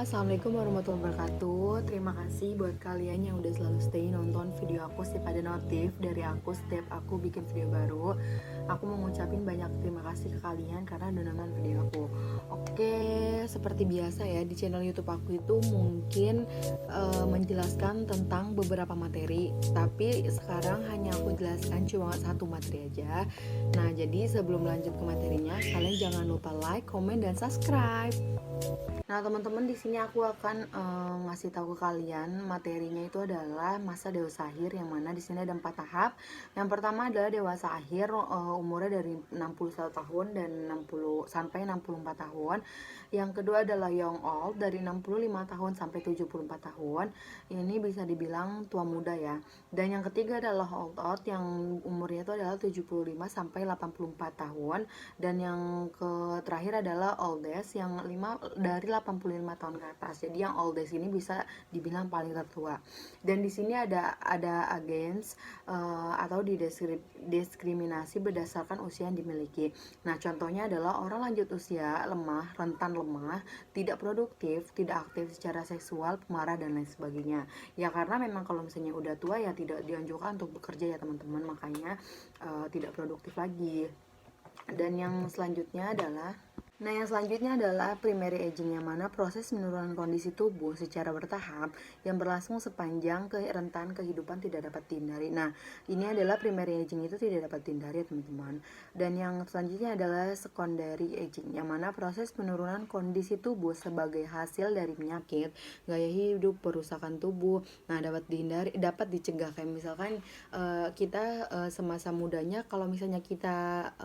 Assalamualaikum warahmatullahi wabarakatuh. Terima kasih buat kalian yang udah selalu stay nonton video aku setiap ada notif dari aku setiap aku bikin video baru. Aku mau ngucapin banyak terima kasih ke kalian karena udah nonton video aku. Oke, seperti biasa ya di channel YouTube aku itu mungkin menjelaskan tentang beberapa materi, tapi sekarang hanya aku jelaskan cuma satu materi aja. Nah, jadi sebelum lanjut ke materinya, kalian jangan lupa like, comment, dan subscribe. Nah, teman-teman, di sini aku akan ngasih tahu ke kalian materinya itu adalah masa dewasa akhir, yang mana di sini ada 4 tahap. Yang pertama adalah dewasa akhir, umurnya dari 61 tahun dan 60 sampai 64 tahun. Yang kedua adalah young old, dari 65 tahun sampai 74 tahun. Ini bisa dibilang tua muda ya. Dan yang ketiga adalah old old, yang umurnya itu adalah 75 sampai 84 tahun. Dan yang terakhir adalah oldest, yang dari 85 tahun ke atas. Jadi yang oldest ini bisa dibilang paling tertua. Dan di sini ada against atau diskriminasi berdasarkan usia yang dimiliki. Nah, contohnya adalah orang lanjut usia, lemah, rentan lemah, tidak produktif, tidak aktif secara seksual, pemarah, dan lain sebagainya. Ya karena memang kalau misalnya udah tua ya tidak dianjurkan untuk bekerja ya teman-teman, makanya tidak produktif lagi. Dan yang selanjutnya adalah primary aging, yang mana proses penurunan kondisi tubuh secara bertahap yang berlangsung sepanjang rentan kehidupan tidak dapat dihindari. Nah, ini adalah primary aging itu tidak dapat dihindari ya teman-teman. Dan yang selanjutnya adalah secondary aging, yang mana proses penurunan kondisi tubuh sebagai hasil dari penyakit, gaya hidup, perusakan tubuh. Nah, dapat dihindari, dapat dicegah. Kayak misalkan kita semasa mudanya, kalau misalnya kita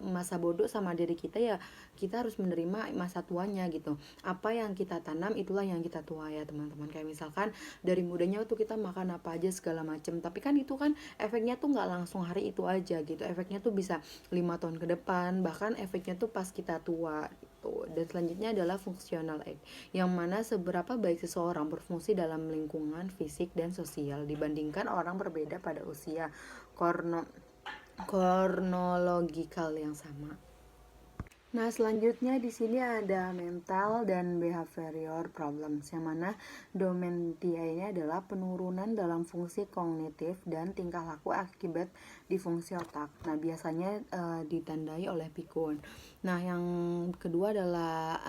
masa bodoh sama diri kita, ya kita harus menerima masa tuanya gitu. Apa yang kita tanam itulah yang kita tua ya teman-teman. Kayak misalkan dari mudanya tuh kita makan apa aja segala macem, tapi kan itu kan efeknya tuh nggak langsung hari itu aja gitu. Efeknya tuh bisa 5 tahun ke depan, bahkan efeknya tuh pas kita tua gitu. Dan selanjutnya adalah functional age, yang mana seberapa baik seseorang berfungsi dalam lingkungan fisik dan sosial dibandingkan orang berbeda pada usia kronologikal yang sama. Nah, selanjutnya di sini ada mental dan behavioral problems, yang mana dementia ini adalah penurunan dalam fungsi kognitif dan tingkah laku akibat disfungsi otak. Nah, biasanya ditandai oleh pikun. Nah, yang kedua adalah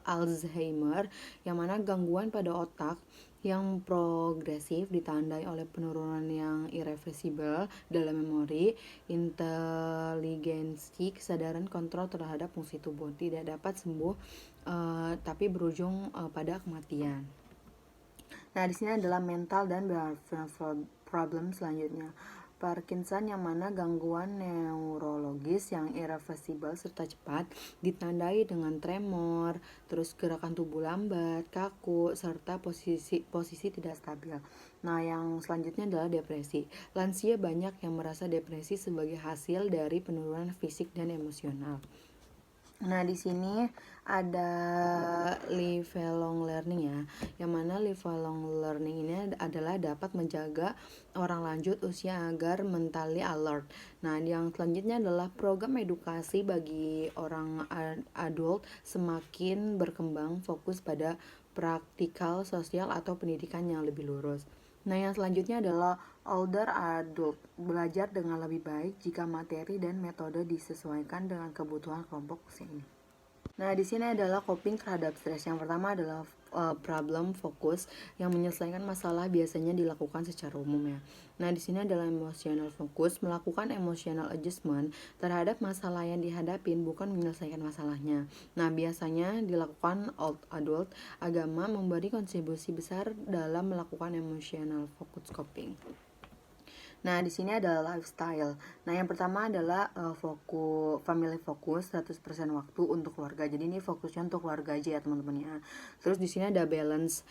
Alzheimer, yang mana gangguan pada otak yang progresif ditandai oleh penurunan yang irreversibel dalam memori, inteligensi, kesadaran, kontrol terhadap fungsi tubuh. Tidak dapat sembuh tapi berujung pada kematian. Nah, di sini adalah mental dan behavioral problem selanjutnya. Parkinson, yang mana gangguan neurologis yang irreversibel serta cepat, ditandai dengan tremor, terus gerakan tubuh lambat, kaku, serta posisi tidak stabil. Nah, yang selanjutnya adalah depresi. Lansia banyak yang merasa depresi sebagai hasil dari penurunan fisik dan emosional. Nah, di sini ada lifelong learning ya, yang mana lifelong learning ini adalah dapat menjaga orang lanjut usia agar mentally alert. Nah, yang selanjutnya adalah program edukasi bagi orang adult semakin berkembang, fokus pada praktikal sosial atau pendidikan yang lebih lurus. Nah, yang selanjutnya adalah older adult, belajar dengan lebih baik jika materi dan metode disesuaikan dengan kebutuhan kelompok usia ini. Nah, di sini adalah coping terhadap stres. Yang pertama adalah problem fokus, yang menyelesaikan masalah biasanya dilakukan secara umum ya. Nah, di sini adalah emotional fokus, melakukan emotional adjustment terhadap masalah yang dihadapin, bukan menyelesaikan masalahnya. Nah, biasanya dilakukan old adult. Agama memberi kontribusi besar dalam melakukan emotional focus coping. Nah, di sini adalah lifestyle. Nah, yang pertama adalah family focus, 100% waktu untuk keluarga. Jadi ini fokusnya untuk keluarga aja ya, teman-teman ya. Terus di sini ada balance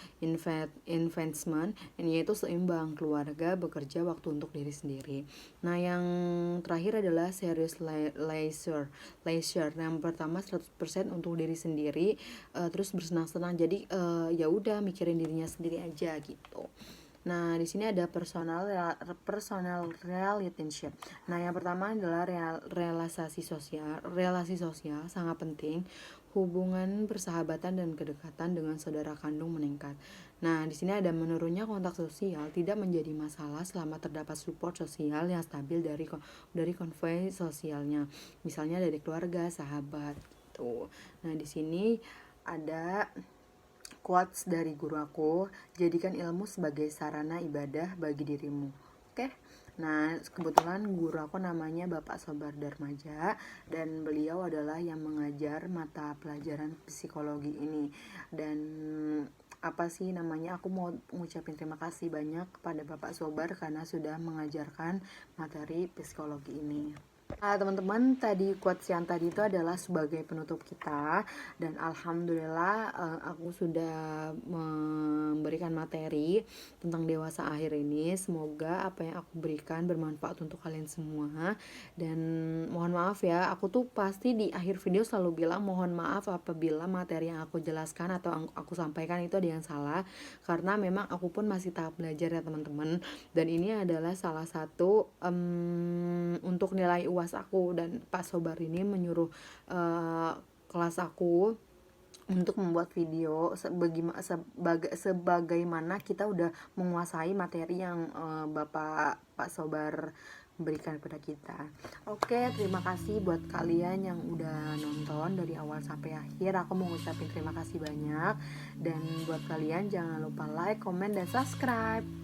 investment, ini yaitu seimbang keluarga, bekerja, waktu untuk diri sendiri. Nah, yang terakhir adalah serious leisure. Yang pertama 100% untuk diri sendiri, terus bersenang-senang. Jadi ya udah mikirin dirinya sendiri aja gitu. Nah, di sini ada personal relationship. Nah, yang pertama adalah relasi sosial sangat penting. Hubungan persahabatan dan kedekatan dengan saudara kandung meningkat. Nah, di sini ada menurunnya kontak sosial tidak menjadi masalah selama terdapat support sosial yang stabil dari konvoy sosialnya. Misalnya dari keluarga, sahabat, gitu. Nah, di sini ada quotes dari guru aku, jadikan ilmu sebagai sarana ibadah bagi dirimu. Oke. Nah, kebetulan guru aku namanya Bapak Sobar Darmaja dan beliau adalah yang mengajar mata pelajaran psikologi ini. Dan apa sih namanya, aku mau ngucapin terima kasih banyak kepada Bapak Sobar karena sudah mengajarkan materi psikologi ini. Nah, teman-teman, tadi quotes yang tadi itu adalah sebagai penutup kita, dan alhamdulillah aku sudah memberikan materi tentang dewasa akhir ini. Semoga apa yang aku berikan bermanfaat untuk kalian semua, dan mohon maaf ya, aku tuh pasti di akhir video selalu bilang mohon maaf apabila materi yang aku jelaskan atau aku sampaikan itu ada yang salah, karena memang aku pun masih tahap belajar ya teman-teman, dan ini adalah salah satu untuk nilai UAS aku, dan Pak Sobar ini menyuruh kelas aku untuk membuat video sebagaimana kita udah menguasai materi yang Pak Sobar berikan kepada kita. Oke, terima kasih buat kalian yang udah nonton dari awal sampai akhir. Aku mau ngucapin terima kasih banyak, dan buat kalian jangan lupa like, comment, dan subscribe.